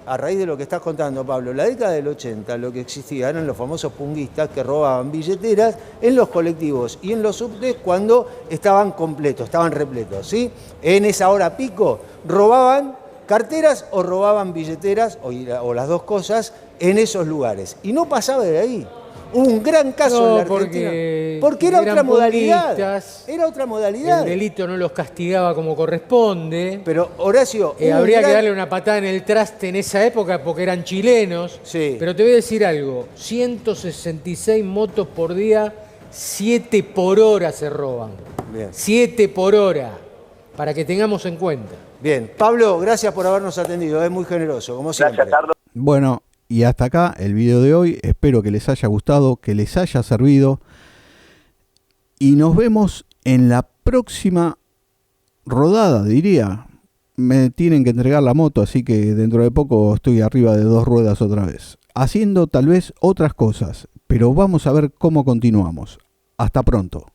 a raíz de lo que estás contando, Pablo, en la década del 80 lo que existía eran los famosos punguistas que robaban billeteras en los colectivos y en los subtes cuando estaban completos, estaban repletos, ¿sí? En esa hora pico robaban carteras o robaban billeteras o las dos cosas en esos lugares. Y no pasaba de ahí. Hubo un gran caso en la Argentina. Porque era otra modalidad. Era otra modalidad. El delito no los castigaba como corresponde. Pero, Horacio... habría que darle una patada en el traste en esa época porque eran chilenos. Sí. Pero te voy a decir algo. 166 motos por día, 7 por hora se roban. Bien. 7 por hora. Para que tengamos en cuenta. Bien. Pablo, gracias por habernos atendido. Es muy generoso, como siempre. Gracias, Carlos. Bueno, y hasta acá el video de hoy. Espero que les haya gustado, que les haya servido. Y nos vemos en la próxima rodada, diría. Me tienen que entregar la moto, así que dentro de poco estoy arriba de 2 ruedas otra vez. Haciendo tal vez otras cosas, pero vamos a ver cómo continuamos. Hasta pronto.